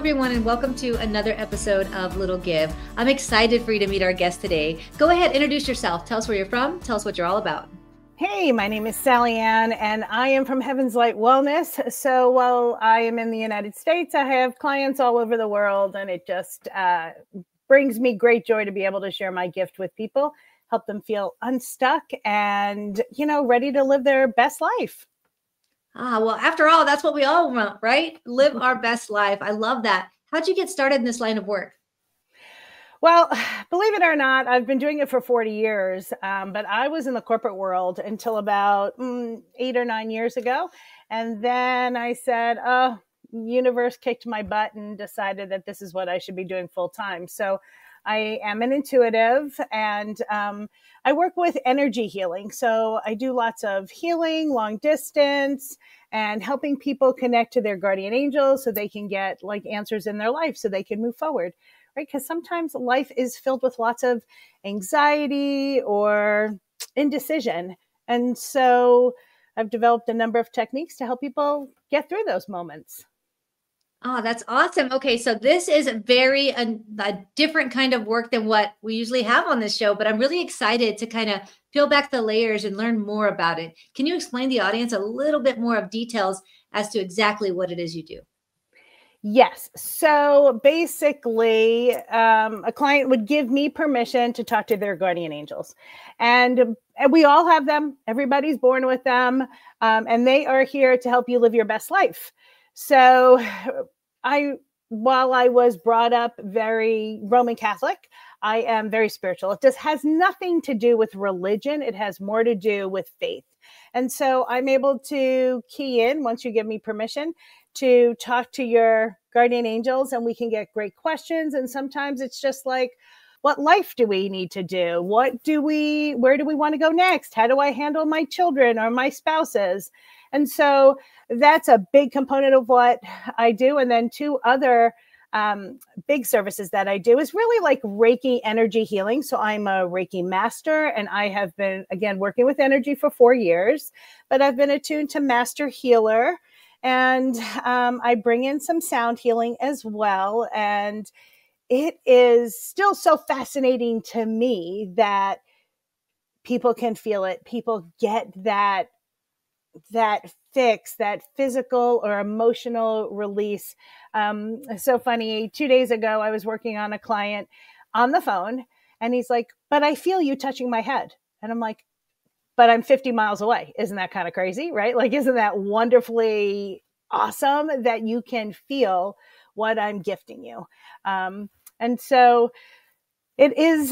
everyone, and welcome to another episode of Little Give. I'm excited for you to meet our guest today. Go ahead, introduce yourself. Tell us where you're from. Tell us what you're all about. Hey, my name is Sallyann, and I am from Heaven's Light Wellness. So while I am in the United States, I have clients all over the world, and it just brings me great joy to be able to share my gift with people, help them feel unstuck and, ready to live their best life. Well, after all, that's what we all want, right? Live our best life. I love that. How'd you get started in this line of work? Well, believe it or not, I've been doing it for 40 years, but I was in the corporate world until about 8 or 9 years ago. And then I said, universe kicked my butt and decided that this is what I should be doing full time. So I am an intuitive, and I work with energy healing. So I do lots of healing, long distance, and helping people connect to their guardian angels so they can get answers in their life so they can move forward. Right? Because sometimes life is filled with lots of anxiety or indecision. And so I've developed a number of techniques to help people get through those moments. Oh, that's awesome. Okay, so this is a different kind of work than what we usually have on this show, but I'm really excited to kind of peel back the layers and learn more about it. Can you explain the audience a little bit more of details as to exactly what it is you do? Yes. So basically, a client would give me permission to talk to their guardian angels. And we all have them. Everybody's born with them. And they are here to help you live your best life. So while I was brought up very Roman Catholic, I am very spiritual. It just has nothing to do with religion. It has more to do with faith. And so I'm able to key in, once you give me permission, to talk to your guardian angels, and we can get great questions. And sometimes it's just like, what life do we need to do? Where do we want to go next? How do I handle my children or my spouses? And so that's a big component of what I do. And then two other big services that I do is really like Reiki energy healing. So I'm a Reiki master, and I have been, again, working with energy for 4 years, but I've been attuned to master healer. And I bring in some sound healing as well. And it is still so fascinating to me that people can feel it. People get that fix, that physical or emotional release. So funny. 2 days ago, I was working on a client on the phone, and he's like, "But I feel you touching my head." And I'm like, "But I'm 50 miles away." Isn't that kind of crazy, right? Isn't that wonderfully awesome that you can feel what I'm gifting you? And so it is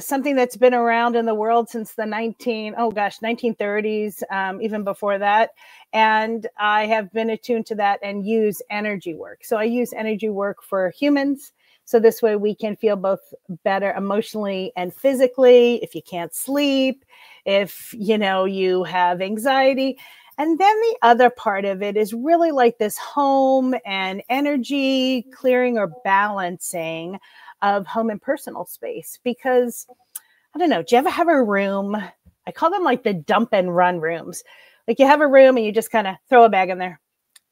something that's been around in the world since the 1930s, even before that. And I have been attuned to that and use energy work. So I use energy work for humans. So this way we can feel both better emotionally and physically. If you can't sleep, if you have anxiety. And then the other part of it is really like this home and energy clearing or balancing of home and personal space. Because I don't know, do you ever have a room? I call them like the dump and run rooms. Like you have a room and you just kind of throw a bag in there,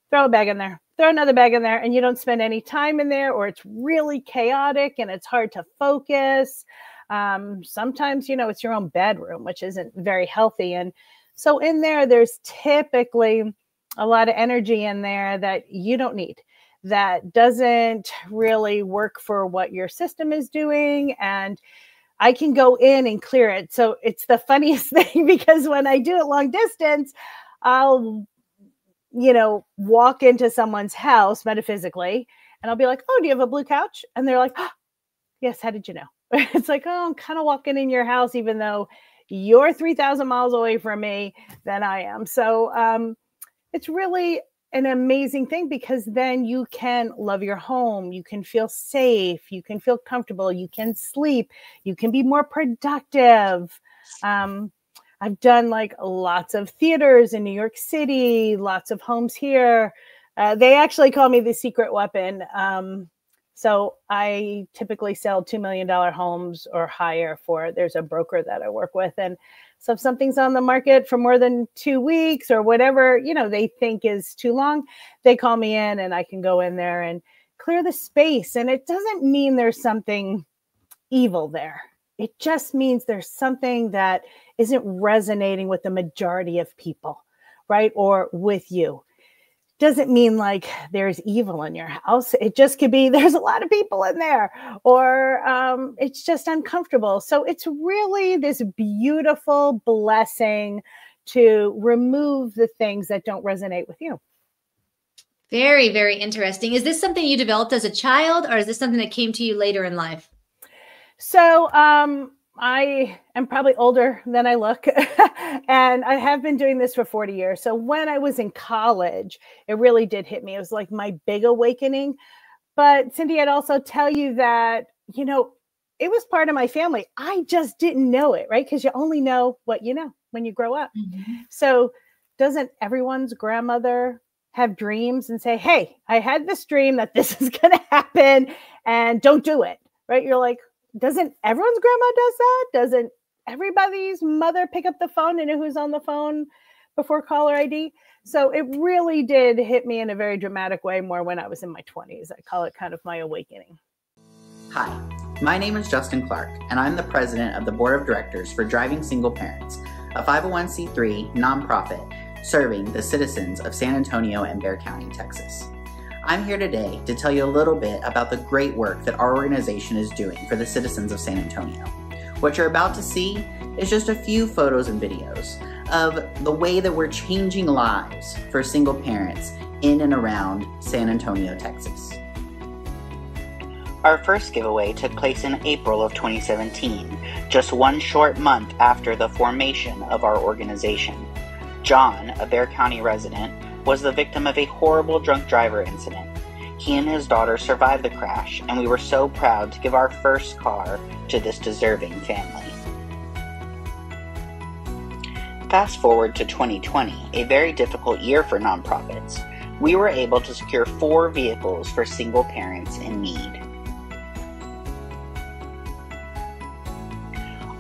throw a bag in there, throw another bag in there, and you don't spend any time in there, or it's really chaotic and it's hard to focus. Sometimes, it's your own bedroom, which isn't very healthy. And so in there's typically a lot of energy in there that you don't need, that doesn't really work for what your system is doing. And I can go in and clear it. So it's the funniest thing, because when I do it long distance, I'll walk into someone's house metaphysically, and I'll be like, "Oh, do you have a blue couch?" And they're like, "Oh, yes, how did you know?" It's like, "Oh, I'm kind of walking in your house, even though you're 3,000 miles away from me than I am." So it's really an amazing thing, because then you can love your home, you can feel safe, you can feel comfortable, you can sleep, you can be more productive. I've done lots of theaters in New York City, lots of homes here. They actually call me the secret weapon. So I typically sell $2 million homes or higher there's a broker that I work with. And so if something's on the market for more than 2 weeks or whatever, they think is too long, they call me in, and I can go in there and clear the space. And it doesn't mean there's something evil there. It just means there's something that isn't resonating with the majority of people, right? Or with you. Doesn't mean like there's evil in your house. It just could be there's a lot of people in there, or it's just uncomfortable. So it's really this beautiful blessing to remove the things that don't resonate with you. Very, very interesting. Is this something you developed as a child, or is this something that came to you later in life? So I am probably older than I look, and I have been doing this for 40 years. So when I was in college, it really did hit me. It was like my big awakening. But Cindy, I'd also tell you that, you know, it was part of my family. I just didn't know it, right? Because you only know what you know when you grow up. Mm-hmm. So doesn't everyone's grandmother have dreams and say, hey, I had this dream that this is going to happen and don't do it, right? You're like, doesn't everyone's grandma does that? Doesn't everybody's mother pick up the phone and know who's on the phone before caller ID? So it really did hit me in a very dramatic way more when I was in my 20s. I call it kind of my awakening. Hi, my name is Justin Clark, and I'm the president of the board of directors for Driving Single Parents, a 501c3 nonprofit serving the citizens of San Antonio and Bexar County, Texas. I'm here today to tell you a little bit about the great work that our organization is doing for the citizens of San Antonio. What you're about to see is just a few photos and videos of the way that we're changing lives for single parents in and around San Antonio, Texas. Our first giveaway took place in April of 2017, just one short month after the formation of our organization. John, a Bexar County resident, was the victim of a horrible drunk driver incident. He and his daughter survived the crash, and we were so proud to give our first car to this deserving family. Fast forward to 2020, a very difficult year for nonprofits. We were able to secure 4 vehicles for single parents in need.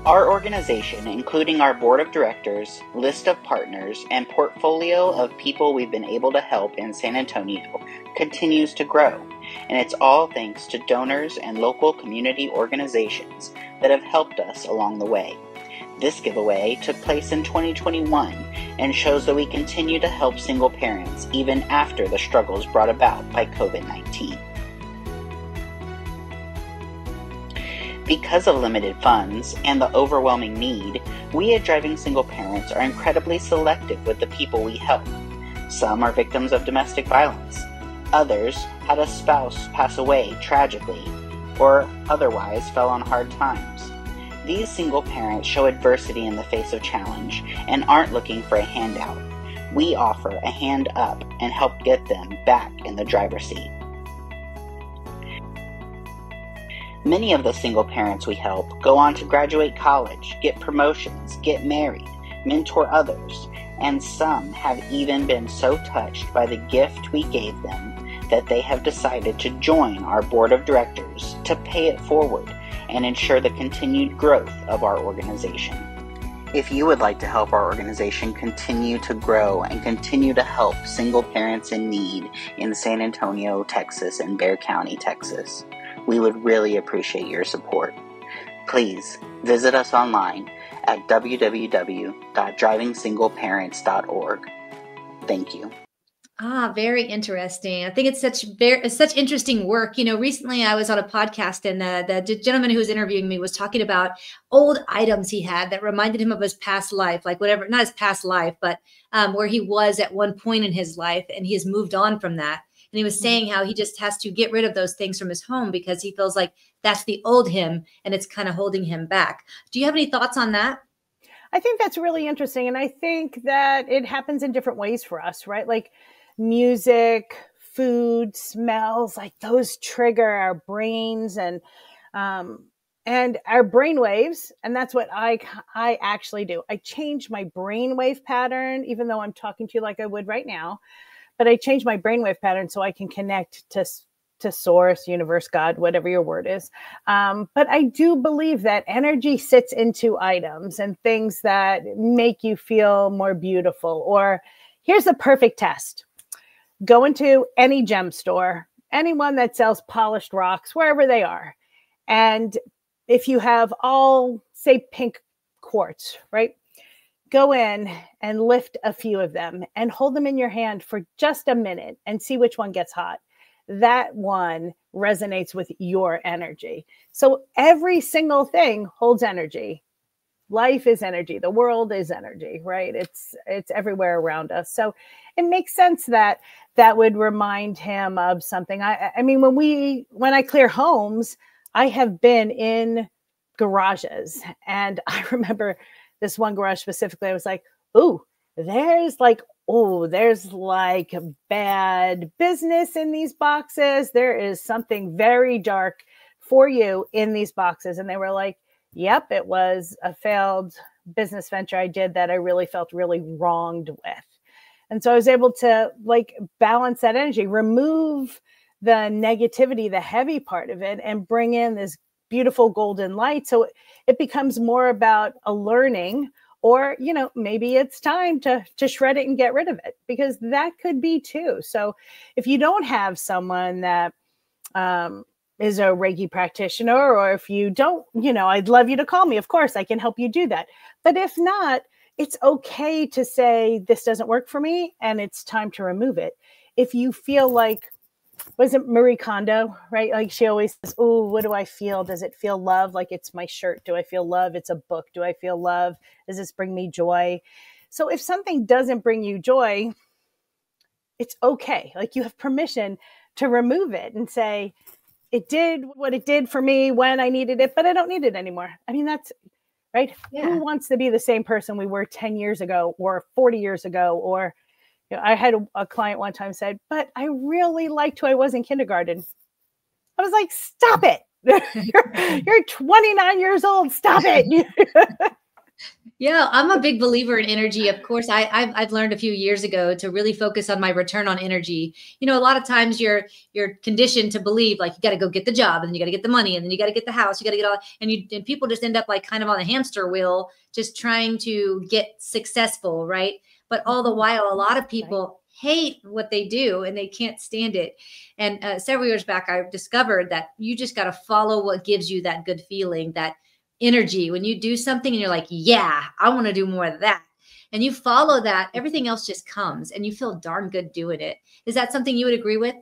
Our organization, including our board of directors, list of partners, and portfolio of people we've been able to help in San Antonio, continues to grow, and it's all thanks to donors and local community organizations that have helped us along the way. This giveaway took place in 2021 and shows that we continue to help single parents even after the struggles brought about by COVID-19. Because of limited funds and the overwhelming need, we at Driving Single Parents are incredibly selective with the people we help. Some are victims of domestic violence. Others had a spouse pass away tragically, or otherwise fell on hard times. These single parents show adversity in the face of challenge and aren't looking for a handout. We offer a hand up and help get them back in the driver's seat. Many of the single parents we help go on to graduate college, get promotions, get married, mentor others, and some have even been so touched by the gift we gave them that they have decided to join our board of directors to pay it forward and ensure the continued growth of our organization. If you would like to help our organization continue to grow and continue to help single parents in need in San Antonio, Texas, and Bexar County, Texas, we would really appreciate your support. Please visit us online at www.drivingsingleparents.org. Thank you. Very interesting. I think it's such interesting work. You know, recently I was on a podcast and the gentleman who was interviewing me was talking about old items he had that reminded him of his past life, like whatever, not his past life, but where he was at one point in his life, and he has moved on from that. And he was saying how he just has to get rid of those things from his home because he feels like that's the old him and it's kind of holding him back. Do you have any thoughts on that? I think that's really interesting. And I think that it happens in different ways for us, right? Like music, food, smells, like those trigger our brains and our brain waves. And that's what I actually do. I change my brainwave pattern, even though I'm talking to you like I would right now. But I change my brainwave pattern so I can connect to source, universe, God, whatever your word is. But I do believe that energy sits into items and things that make you feel more beautiful. Or here's a perfect test. Go into any gem store anyone that sells polished rocks, wherever they are. And if you have all, say, pink quartz, right? Go in and lift a few of them and hold them in your hand for just a minute and see which one gets hot. That one resonates with your energy. So every single thing holds energy. Life is energy. The world is energy, right? It's everywhere around us. So it makes sense that that would remind him of something. I mean, when I clear homes, I have been in garages, and I remember this one garage specifically. I was like, "Ooh, there's like bad business in these boxes. There is something very dark for you in these boxes." And they were like, "Yep, it was a failed business venture I did that I really felt really wronged with." And so I was able to like balance that energy, remove the negativity, the heavy part of it, and bring in this beautiful golden light. So it becomes more about a learning, or, you know, maybe it's time to shred it and get rid of it, because that could be too. So if you don't have someone that is a Reiki practitioner, or if you don't, you know, I'd love you to call me. Of course, I can help you do that. But if not, it's okay to say, this doesn't work for me and it's time to remove it. If you feel like, was it Marie Kondo, right? Like she always says, "Oh, what do I feel? Does it feel love? Like it's my shirt. Do I feel love? It's a book. Do I feel love? Does this bring me joy?" So if something doesn't bring you joy, it's okay. Like you have permission to remove it and say, it did what it did for me when I needed it, but I don't need it anymore. I mean, that's right. Yeah. Who wants to be the same person we were 10 years ago or 40 years ago? Or, you know, I had a client one time said, "But I really liked who I was in kindergarten." I was like, "Stop it. You're 29 years old. Stop it." Yeah, I'm a big believer in energy. Of course, I've learned a few years ago to really focus on my return on energy. You know, a lot of times you're conditioned to believe like you got to go get the job, and then you got to get the money, and then you got to get the house, you got to get all, and people just end up like kind of on a hamster wheel, just trying to get successful, right? But all the while, a lot of people hate what they do and they can't stand it. And several years back, I discovered that you just got to follow what gives you that good feeling, that energy. When you do something and you're like, "Yeah, I want to do more of that," and you follow that, everything else just comes and you feel darn good doing it. Is that something you would agree with?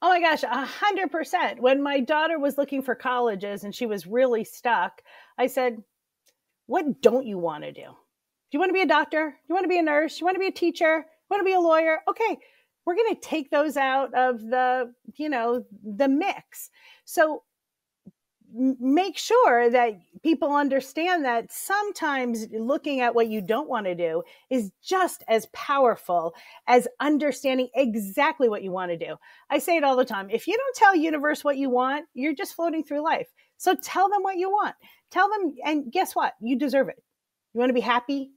Oh my gosh, 100%. When my daughter was looking for colleges and she was really stuck, I said, "What don't you want to do? Do you want to be a doctor? Do you want to be a nurse? Do you want to be a teacher? You want to be a lawyer? Okay, we're going to take those out of the, you know, the mix." So make sure that people understand that sometimes looking at what you don't want to do is just as powerful as understanding exactly what you want to do. I say it all the time. If you don't tell universe what you want, you're just floating through life. So tell them what you want. Tell them, and guess what? You deserve it. You want to be happy?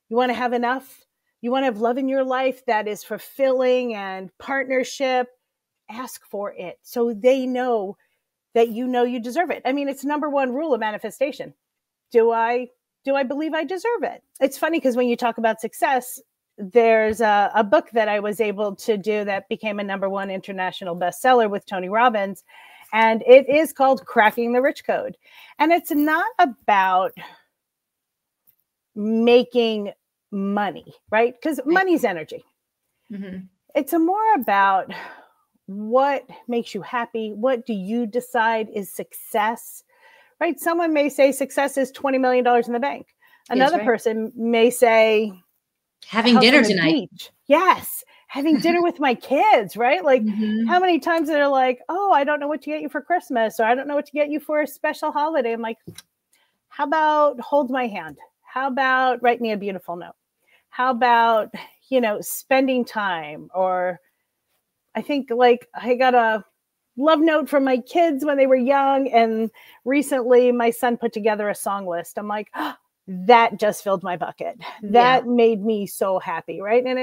You want to have enough? You want to have love in your life that is fulfilling and partnership? Ask for it so they know that you know you deserve it. I mean, it's number one rule of manifestation. Do I believe I deserve it? It's funny because when you talk about success, there's a book that I was able to do that became a number one international bestseller with Tony Robbins. And it is called Cracking the Rich Code. And it's not about making money, right? Because money's energy. Mm-hmm. It's more about what makes you happy. What do you decide is success, right? Someone may say success is $20 million in the bank. Another person may say having dinner tonight. Beach. Yes. Having dinner with my kids, right? Like how many times they're like, "Oh, I don't know what to get you for Christmas," or "I don't know what to get you for a special holiday." I'm like, how about hold my hand? How about write me a beautiful note? How about, you know, spending time? Or I think like I got a love note from my kids when they were young. And recently my son put together a song list. I'm like, oh, that just filled my bucket. That made me so happy. Right. And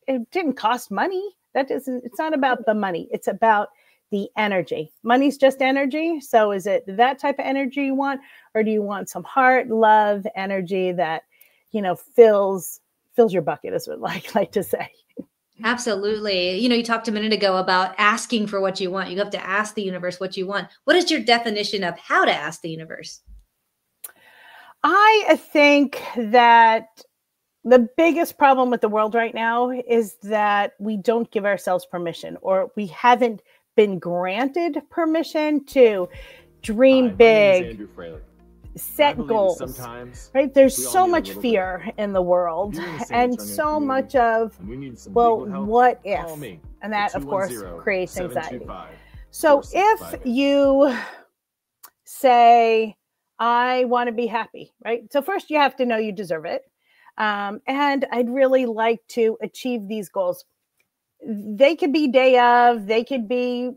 it didn't cost money. It's not about the money. It's about the energy. Money's just energy. So is it that type of energy you want? Or do you want some heart, love, energy that, you know, fills your bucket, is what I like to say. Absolutely. You talked a minute ago about asking for what you want. You have to ask the universe what you want. What is your definition of how to ask the universe? I think that the biggest problem with the world right now is that we don't give ourselves permission, or we haven't been granted permission to dream big, set goals, right? There's so much fear in the world, and so much of, well, what if? And that, of course, creates anxiety. So if you say, I want to be happy, right? So first you have to know you deserve it. And I'd really like to achieve these goals. They could be day of, they could be,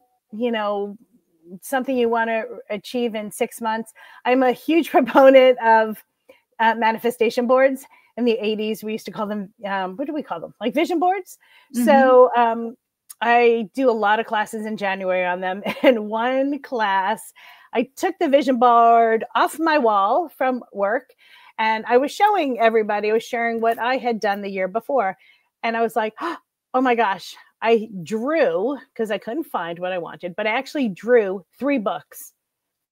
something you want to achieve in 6 months. I'm a huge proponent of manifestation boards. In the 80s, we used to call them, what do we call them? Like vision boards. Mm-hmm. So I do a lot of classes in January on them. And one class, I took the vision board off my wall from work, and I was showing everybody, I was sharing what I had done the year before. And I was like, oh my gosh, I drew, because I couldn't find what I wanted, but I actually drew 3 books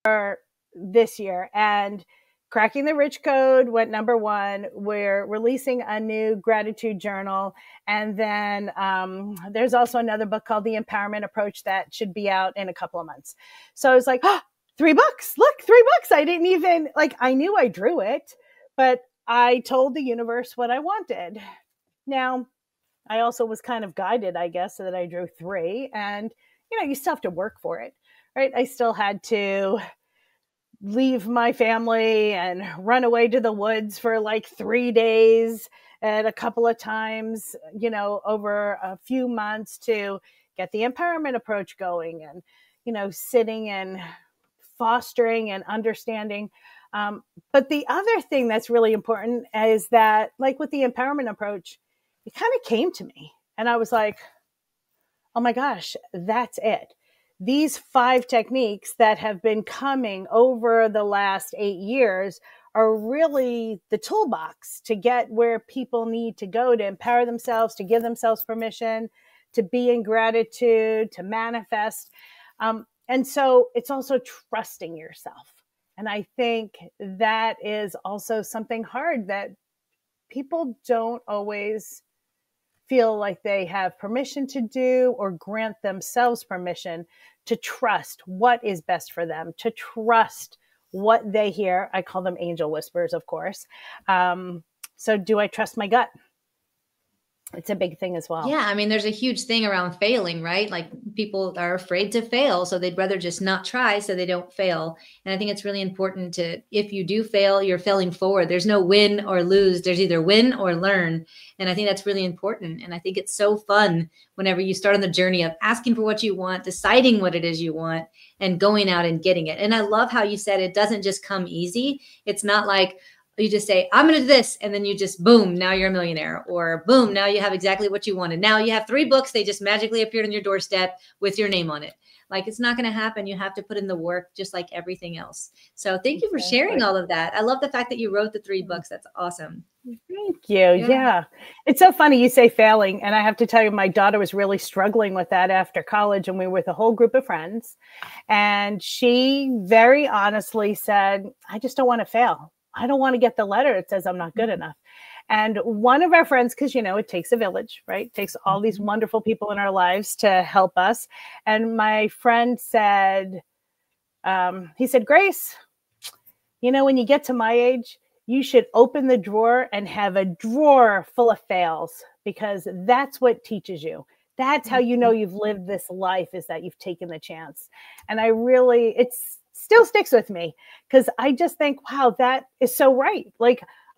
for this year. And Cracking the Rich Code went number 1. We're releasing a new gratitude journal. And then there's also another book called The Empowerment Approach that should be out in a couple of months. So I was like, 3 books, look, 3 books. I didn't even, I knew I drew it, but I told the universe what I wanted. Now, I also was kind of guided, I guess, so that I drew 3. And, you still have to work for it, right? I still had to leave my family and run away to the woods for 3 days at a couple of times, over a few months to get the empowerment approach going, and, sitting and fostering and understanding. But the other thing that's really important is that, with the empowerment approach, it kind of came to me and I was like, oh my gosh, that's it. These 5 techniques that have been coming over the last 8 years are really the toolbox to get where people need to go to empower themselves, to give themselves permission, to be in gratitude, to manifest. And so it's also trusting yourself. And I think that is also something hard that people don't always feel like they have permission to do, or grant themselves permission to trust what is best for them, to trust what they hear. I call them angel whispers, of course. So do I trust my gut? It's a big thing as well. Yeah. I mean, there's a huge thing around failing, right? People are afraid to fail, so they'd rather just not try so they don't fail. And I think it's really important to, if you do fail, you're failing forward. There's no win or lose. There's either win or learn. And I think that's really important. And I think it's so fun whenever you start on the journey of asking for what you want, deciding what it is you want, and going out and getting it. And I love how you said it doesn't just come easy. It's not like, you just say, I'm going to do this. And then you just, boom, now you're a millionaire, or boom, now you have exactly what you wanted. Now you have 3 books. They just magically appeared on your doorstep with your name on it. It's not going to happen. You have to put in the work, just like everything else. So thank you for sharing all of that. I love the fact that you wrote the 3 books. That's awesome. Thank you. Yeah. It's so funny you say failing. And I have to tell you, my daughter was really struggling with that after college, and we were with a whole group of friends. And she very honestly said, I just don't want to fail. I don't want to get the letter that says I'm not good enough. And one of our friends, because, it takes a village, right? It takes all these wonderful people in our lives to help us. And my friend said, he said, Grace, when you get to my age, you should open the drawer and have a drawer full of fails, because that's what teaches you. That's how you know you've lived this life, is that you've taken the chance. And it's still sticks with me, because I just think, wow, that is so right.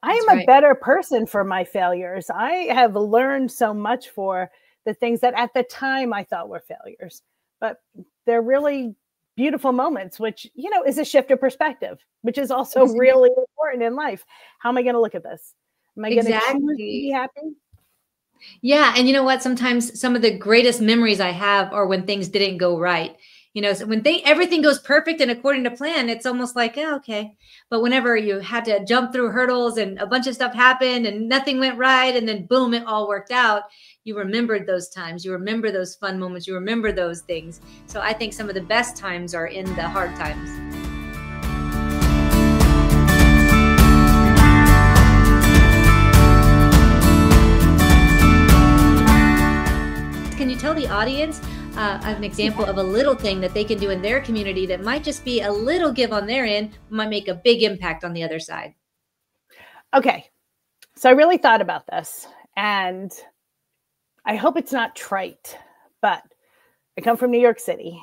I am a better person for my failures. I have learned so much for the things that at the time I thought were failures, but they're really beautiful moments, which, is a shift of perspective, which is also really important in life. How am I going to look at this? Am I going to choose to be happy? Yeah. And you know what? Sometimes some of the greatest memories I have are when things didn't go right. So when everything goes perfect and according to plan, it's almost like, oh, okay. But whenever you had to jump through hurdles and a bunch of stuff happened and nothing went right, and then boom, it all worked out, you remembered those times, you remember those fun moments, you remember those things. So I think some of the best times are in the hard times. Can you tell the audience an example of a little thing that they can do in their community that might just be a little give on their end, might make a big impact on the other side? Okay. So I really thought about this, and I hope it's not trite, but I come from New York City,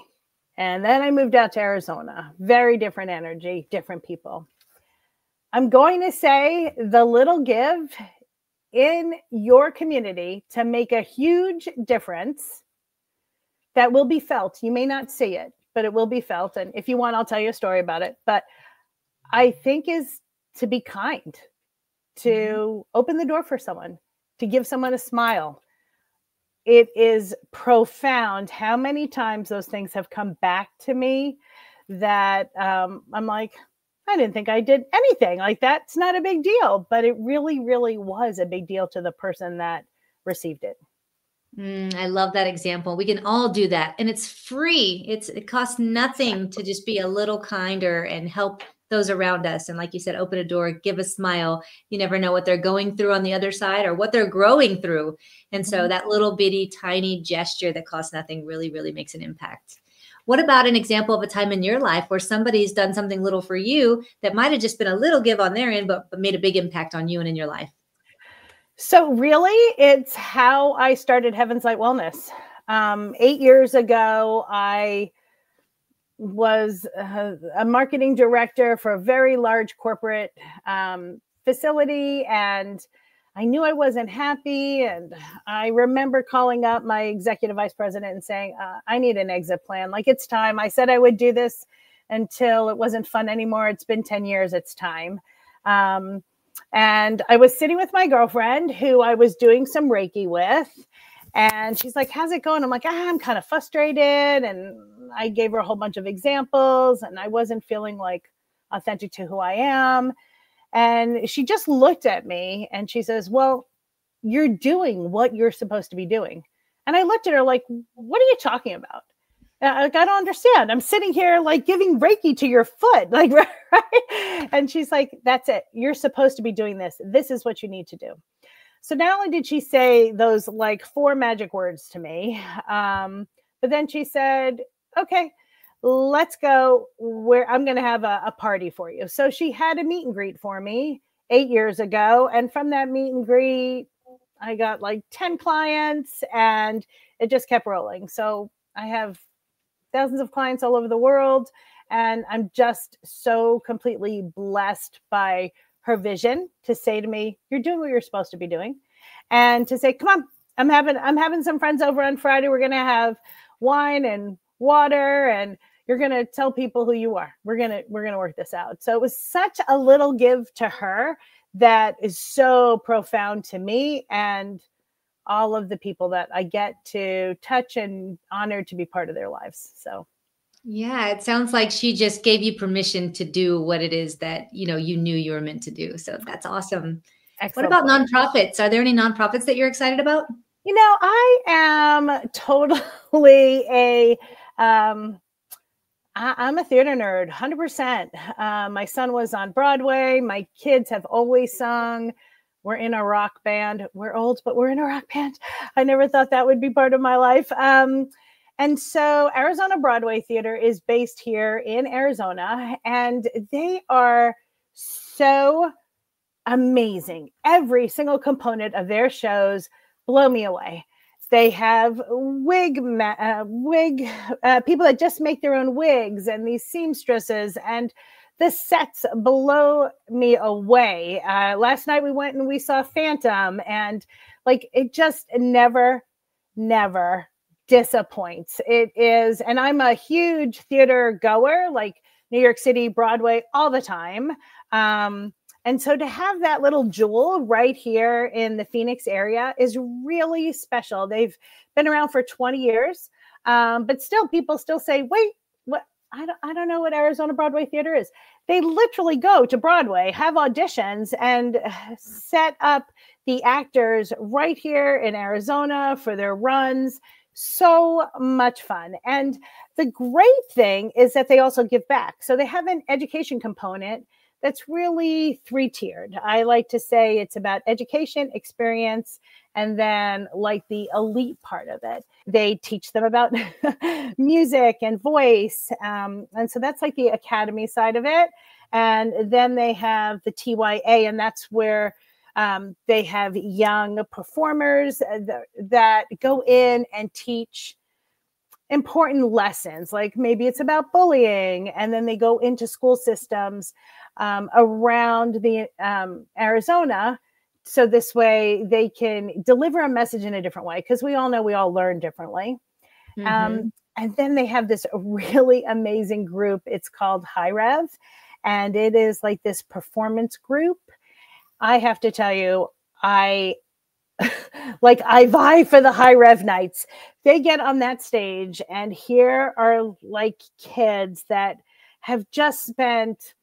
and then I moved out to Arizona. Very different energy, different people. I'm going to say the little give in your community to make a huge difference that will be felt. You may not see it, but it will be felt. And if you want, I'll tell you a story about it. But I think is to be kind, to open the door for someone, to give someone a smile. It is profound how many times those things have come back to me that I'm like, I didn't think I did anything. Like, that's not a big deal, but it really, really was a big deal to the person that received it. I love that example. We can all do that. And it's free. It costs nothing to just be a little kinder and help those around us. And like you said, open a door, give a smile. You never know what they're going through on the other side or what they're growing through. And so that little bitty, tiny gesture that costs nothing really, really makes an impact. What about an example of a time in your life where somebody's done something little for you that might have just been a little give on their end, but made a big impact on you and in your life? So really, it's how I started Heaven's Light Wellness. 8 years ago, I was a marketing director for a very large corporate facility, and I knew I wasn't happy. And I remember calling up my executive vice president and saying, I need an exit plan. Like, it's time. I said I would do this until it wasn't fun anymore. It's been 10 years. It's time. And I was sitting with my girlfriend who I was doing some Reiki with. And she's like, how's it going? I'm like, I'm kind of frustrated. And I gave her a whole bunch of examples, and I wasn't feeling like authentic to who I am. And she just looked at me and she says, well, you're doing what you're supposed to be doing. And I looked at her like, what are you talking about? Like, I don't understand. I'm sitting here like giving Reiki to your foot. Like, right? And she's like, that's it. You're supposed to be doing this. This is what you need to do. So not only did she say those like 4 magic words to me, but then she said, okay, let's go where I'm going to have a party for you. So she had a meet and greet for me 8 years ago. And from that meet and greet, I got like 10 clients, and it just kept rolling. So I have thousands of clients all over the world, and I'm just so completely blessed by her vision to say to me, you're doing what you're supposed to be doing. And to say, come on, I'm having some friends over on Friday. We're going to have wine and water, and you're going to tell people who you are. We're going to work this out. So it was such a little give to her that is so profound to me and all of the people that I get to touch and honored to be part of their lives. So yeah, it sounds like she just gave you permission to do what it is that, you knew you were meant to do. So that's awesome. excellent. What about nonprofits? Are there any nonprofits that you're excited about? I am totally I'm a theater nerd, 100%. My son was on Broadway. My kids have always sung. We're in a rock band. We're old, but we're in a rock band. I never thought that would be part of my life. And so Arizona Broadway Theatre is based here in Arizona, and they are so amazing. Every single component of their shows blow me away. They have wig people that just make their own wigs, and these seamstresses, and the sets blow me away. Last night we went and we saw Phantom, and like, it just never disappoints. It is, and I'm a huge theater goer, like New York City, Broadway, all the time. And so to have that little jewel right here in the Phoenix area is really special. They've been around for 20 years, but still, people still say, wait, what I don't know what Arizona Broadway Theatre is. They literally go to Broadway, have auditions, and set up the actors right here in Arizona for their runs. So much fun. And the great thing is that they also give back. So they have an education component that's really 3-tiered. I like to say it's about education, experience, and then like the elite part of it. They teach them about music and voice. And so that's like the academy side of it. And then they have the TYA, and that's where they have young performers that go in and teach important lessons, like maybe it's about bullying, and then they go into school systems around the Arizona, so this way they can deliver a message in a different way, because we all know we all learn differently. And then they have this really amazing group. It's called High Rev, and it is like this performance group. I have to tell you, I vie for the High Rev nights. They get on that stage, and here are like kids that have just spent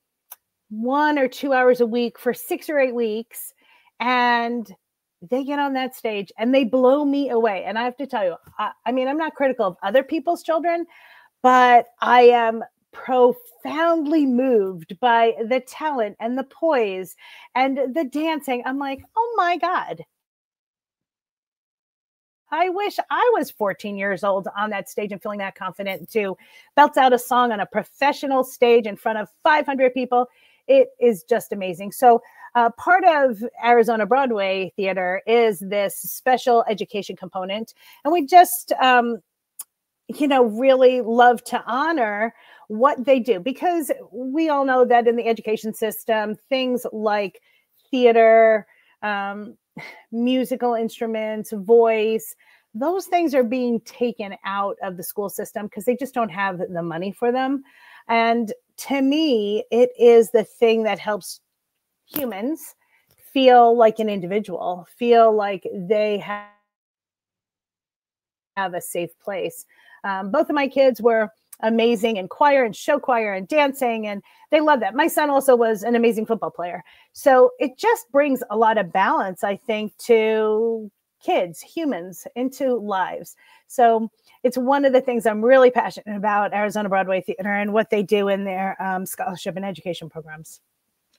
1 or 2 hours a week for 6 or 8 weeks, and they get on that stage and they blow me away. And I have to tell you, I mean, I'm not critical of other people's children, but I am profoundly moved by the talent and the poise and the dancing. I'm like, oh my God. I wish I was 14 years old on that stage and feeling that confident to belt out a song on a professional stage in front of 500 people. It is just amazing. So part of Arizona Broadway Theatre is this special education component. And we just, really love to honor what they do, because we all know that in the education system, things like theater, musical instruments, voice, those things are being taken out of the school system because they just don't have the money for them. And to me, it is the thing that helps humans feel like an individual, feel like they have a safe place. Both of my kids were amazing in choir and show choir and dancing, and they love that. My son also was an amazing football player. So it just brings a lot of balance, I think, to kids, humans, into lives. So it's one of the things I'm really passionate about Arizona Broadway Theatre and what they do in their scholarship and education programs.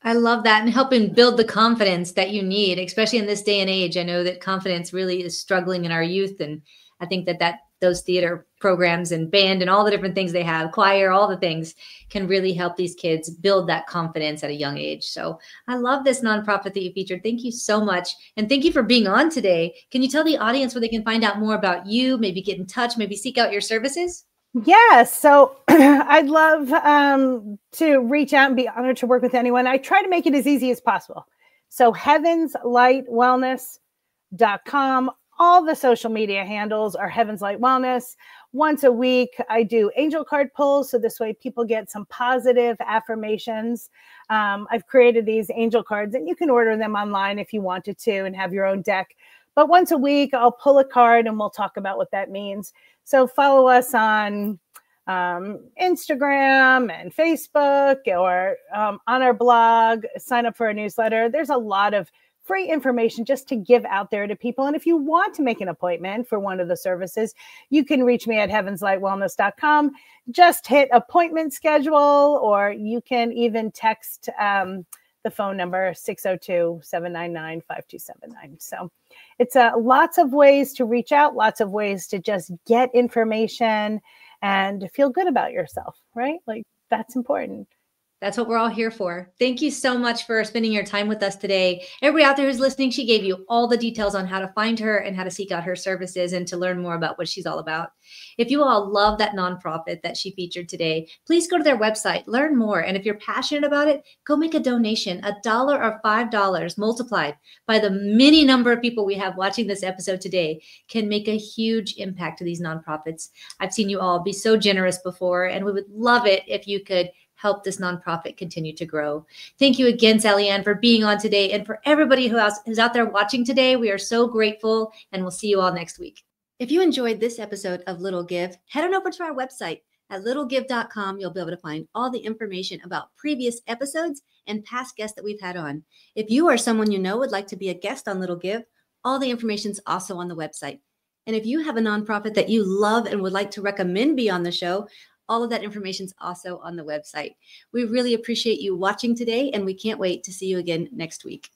I love that, and helping build the confidence that you need, especially in this day and age. I know that confidence really is struggling in our youth, and I think that those theater programs and band and all the different things they have, choir, all the things, can really help these kids build that confidence at a young age. So I love this nonprofit that you featured. Thank you so much. And thank you for being on today. Can you tell the audience where they can find out more about you, maybe get in touch, maybe seek out your services? Yeah, so I'd love to reach out and be honored to work with anyone. I try to make it as easy as possible. So heavenslightwellness.com. All the social media handles are Heavens Light Wellness. Once a week, I do angel card pulls, so this way people get some positive affirmations. I've created these angel cards, and you can order them online if you wanted to and have your own deck. But once a week, I'll pull a card and we'll talk about what that means. So follow us on Instagram and Facebook, or on our blog, sign up for a newsletter. There's a lot of free information just to give out there to people. And if you want to make an appointment for one of the services, you can reach me at heavenslightwellness.com. Just hit appointment schedule, or you can even text the phone number 602-799-5279. So it's lots of ways to reach out, lots of ways to just get information and feel good about yourself, right? Like, that's important. That's what we're all here for. Thank you so much for spending your time with us today. Everybody out there who's listening, she gave you all the details on how to find her and how to seek out her services and to learn more about what she's all about. If you all love that nonprofit that she featured today, please go to their website, learn more. And if you're passionate about it, go make a donation. $1 or $5 multiplied by the many number of people we have watching this episode today can make a huge impact to these nonprofits. I've seen you all be so generous before, and we would love it if you could help this nonprofit continue to grow. Thank you again, Sallyann, for being on today. And for everybody who's out there watching today, we are so grateful, and we'll see you all next week. If you enjoyed this episode of Little Give, head on over to our website At littlegive.com, you'll be able to find all the information about previous episodes and past guests that we've had on. If you or someone you know would like to be a guest on Little Give, all the information is also on the website. And if you have a nonprofit that you love and would like to recommend be on the show, all of that information is also on the website. We really appreciate you watching today, and we can't wait to see you again next week.